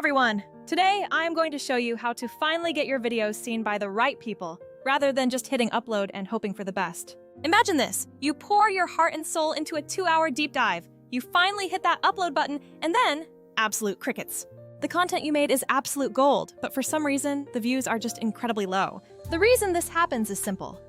everyone! Today, I'm going to show you how to finally get your videos seen by the right people, rather than just hitting upload and hoping for the best. Imagine this, you pour your heart and soul into a 2-hour deep dive, you finally hit that upload button, and then, absolute crickets. The content you made is absolute gold, but for some reason, the views are just incredibly low. The reason this happens is simple.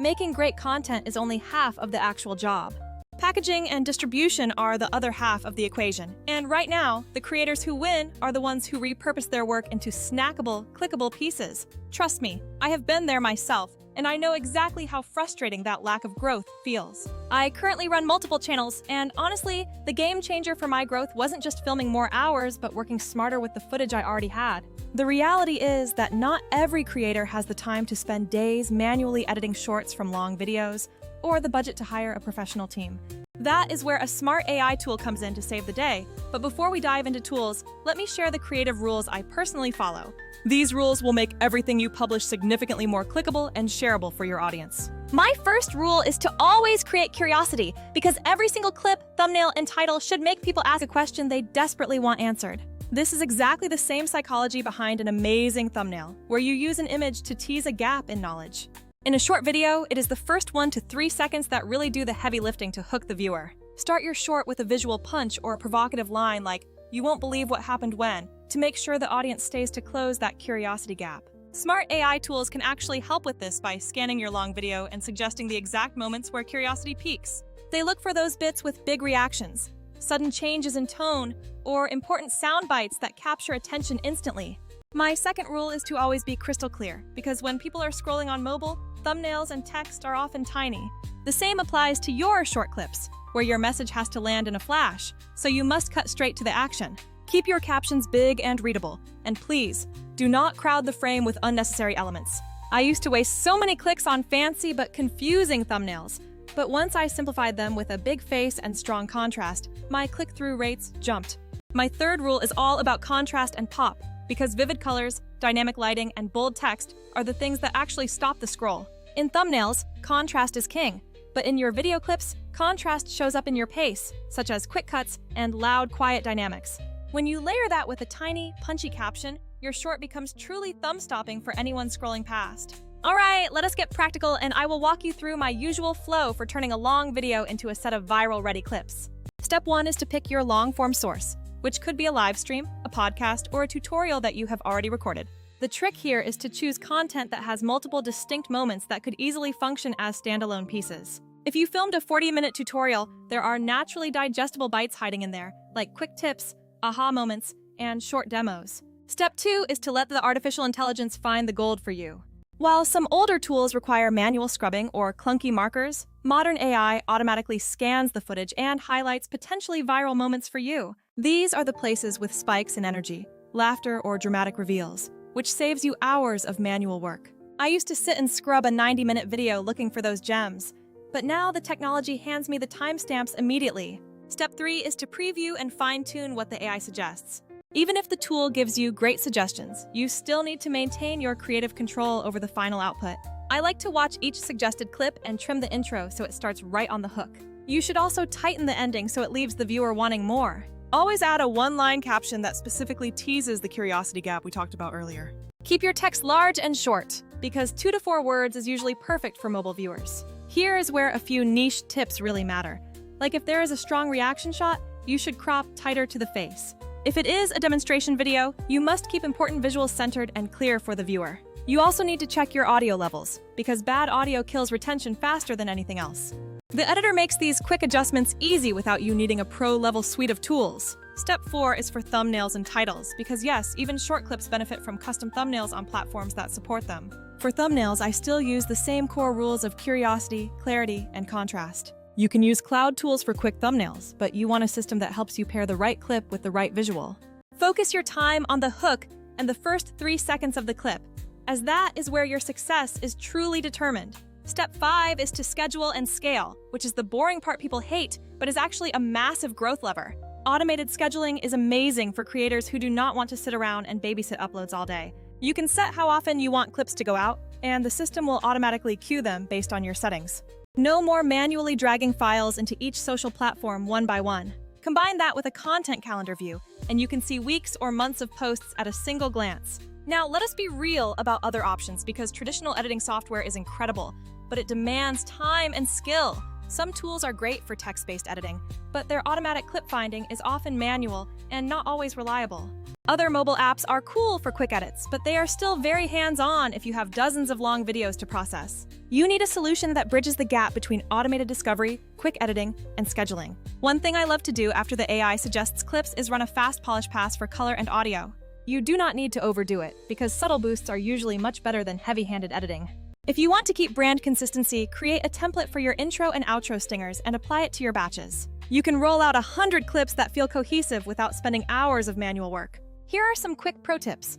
Making great content is only half of the actual job. Packaging and distribution are the other half of the equation. And right now, the creators who win are the ones who repurpose their work into snackable, clickable pieces. Trust me, I have been there myself, and I know exactly how frustrating that lack of growth feels. I currently run multiple channels, and honestly, the game changer for my growth wasn't just filming more hours, but working smarter with the footage I already had. The reality is that not every creator has the time to spend days manually editing shorts from long videos, or the budget to hire a professional team. That is where a smart AI tool comes in to save the day. But before we dive into tools, let me share the creative rules I personally follow. These rules will make everything you publish significantly more clickable and shareable for your audience. My first rule is to always create curiosity, because every single clip, thumbnail, and title should make people ask a question they desperately want answered. This is exactly the same psychology behind an amazing thumbnail, where you use an image to tease a gap in knowledge. In a short video, it is the first 1 to 3 seconds that really do the heavy lifting to hook the viewer. Start your short with a visual punch or a provocative line like, "You won't believe what happened when," to make sure the audience stays to close that curiosity gap. Smart AI tools can actually help with this by scanning your long video and suggesting the exact moments where curiosity peaks. They look for those bits with big reactions, sudden changes in tone, or important sound bites that capture attention instantly. My second rule is to always be crystal clear, because when people are scrolling on mobile, thumbnails and text are often tiny. The same applies to your short clips, where your message has to land in a flash, so you must cut straight to the action. Keep your captions big and readable, and please, do not crowd the frame with unnecessary elements. I used to waste so many clicks on fancy but confusing thumbnails, but once I simplified them with a big face and strong contrast, my click-through rates jumped. My third rule is all about contrast and pop, because vivid colors, dynamic lighting, and bold text are the things that actually stop the scroll. In thumbnails, contrast is king, but in your video clips, contrast shows up in your pace, such as quick cuts and loud, quiet dynamics. When you layer that with a tiny, punchy caption, your short becomes truly thumb-stopping for anyone scrolling past. All right, let us get practical, and I will walk you through my usual flow for turning a long video into a set of viral-ready clips. Step 1 is to pick your long-form source, which could be a live stream, a podcast, or a tutorial that you have already recorded. The trick here is to choose content that has multiple distinct moments that could easily function as standalone pieces. If you filmed a 40-minute tutorial, there are naturally digestible bites hiding in there, like quick tips, aha moments, and short demos. Step 2 is to let the artificial intelligence find the gold for you. While some older tools require manual scrubbing or clunky markers, modern AI automatically scans the footage and highlights potentially viral moments for you. These are the places with spikes in energy, laughter, or dramatic reveals, which saves you hours of manual work. I used to sit and scrub a 90-minute video looking for those gems, but now the technology hands me the timestamps immediately. Step 3 is to preview and fine-tune what the AI suggests. Even if the tool gives you great suggestions, you still need to maintain your creative control over the final output. I like to watch each suggested clip and trim the intro so it starts right on the hook. You should also tighten the ending so it leaves the viewer wanting more. Always add a one-line caption that specifically teases the curiosity gap we talked about earlier. Keep your text large and short, because 2 to 4 words is usually perfect for mobile viewers. Here is where a few niche tips really matter. Like if there is a strong reaction shot, you should crop tighter to the face. If it is a demonstration video, you must keep important visuals centered and clear for the viewer. You also need to check your audio levels, because bad audio kills retention faster than anything else. The editor makes these quick adjustments easy without you needing a pro-level suite of tools. Step 4 is for thumbnails and titles, because yes, even short clips benefit from custom thumbnails on platforms that support them. For thumbnails, I still use the same core rules of curiosity, clarity, and contrast. You can use cloud tools for quick thumbnails, but you want a system that helps you pair the right clip with the right visual. Focus your time on the hook and the first 3 seconds of the clip, as that is where your success is truly determined. Step 5 is to schedule and scale, which is the boring part people hate, but is actually a massive growth lever. Automated scheduling is amazing for creators who do not want to sit around and babysit uploads all day. You can set how often you want clips to go out, and the system will automatically queue them based on your settings. No more manually dragging files into each social platform one by one. Combine that with a content calendar view, and you can see weeks or months of posts at a single glance. Now, let us be real about other options because traditional editing software is incredible, but it demands time and skill. Some tools are great for text-based editing, but their automatic clip finding is often manual and not always reliable. Other mobile apps are cool for quick edits, but they are still very hands-on if you have dozens of long videos to process. You need a solution that bridges the gap between automated discovery, quick editing, and scheduling. One thing I love to do after the AI suggests clips is run a fast polish pass for color and audio. You do not need to overdo it, because subtle boosts are usually much better than heavy-handed editing. If you want to keep brand consistency, create a template for your intro and outro stingers and apply it to your batches. You can roll out 100 clips that feel cohesive without spending hours of manual work. Here are some quick pro tips.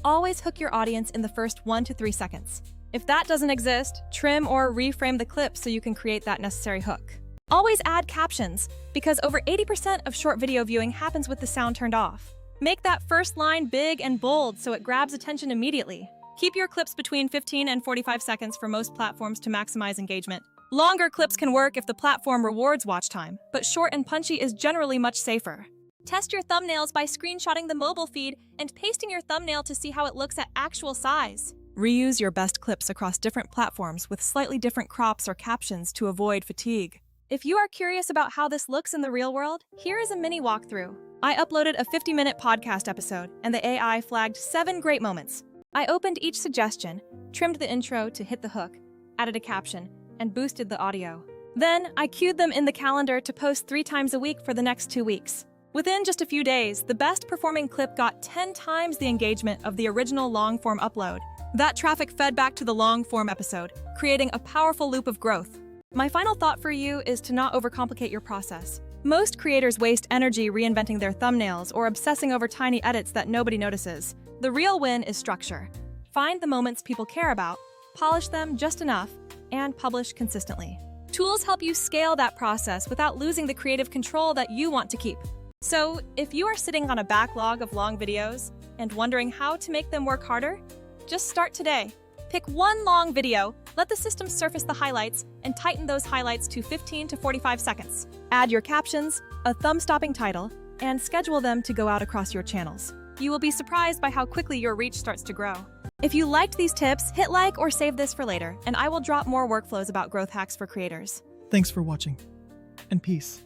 Always hook your audience in the first 1 to 3 seconds. If that doesn't exist, trim or reframe the clip so you can create that necessary hook. Always add captions, because over 80% of short video viewing happens with the sound turned off. Make that first line big and bold so it grabs attention immediately. Keep your clips between 15 and 45 seconds for most platforms to maximize engagement. Longer clips can work if the platform rewards watch time, but short and punchy is generally much safer. Test your thumbnails by screenshotting the mobile feed and pasting your thumbnail to see how it looks at actual size. Reuse your best clips across different platforms with slightly different crops or captions to avoid fatigue. If you are curious about how this looks in the real world, here is a mini walkthrough. I uploaded a 50-minute podcast episode, and the AI flagged 7 great moments. I opened each suggestion, trimmed the intro to hit the hook, added a caption, and boosted the audio. Then, I queued them in the calendar to post 3 times a week for the next 2 weeks. Within just a few days, the best-performing clip got 10 times the engagement of the original long-form upload. That traffic fed back to the long-form episode, creating a powerful loop of growth. My final thought for you is to not overcomplicate your process. Most creators waste energy reinventing their thumbnails or obsessing over tiny edits that nobody notices. The real win is structure. Find the moments people care about, polish them just enough, and publish consistently. Tools help you scale that process without losing the creative control that you want to keep. So, if you are sitting on a backlog of long videos and wondering how to make them work harder, just start today. Pick one long video, let the system surface the highlights, and tighten those highlights to 15 to 45 seconds. Add your captions, a thumb-stopping title, and schedule them to go out across your channels. You will be surprised by how quickly your reach starts to grow. If you liked these tips, hit like or save this for later, and I will drop more workflows about growth hacks for creators. Thanks for watching, and peace.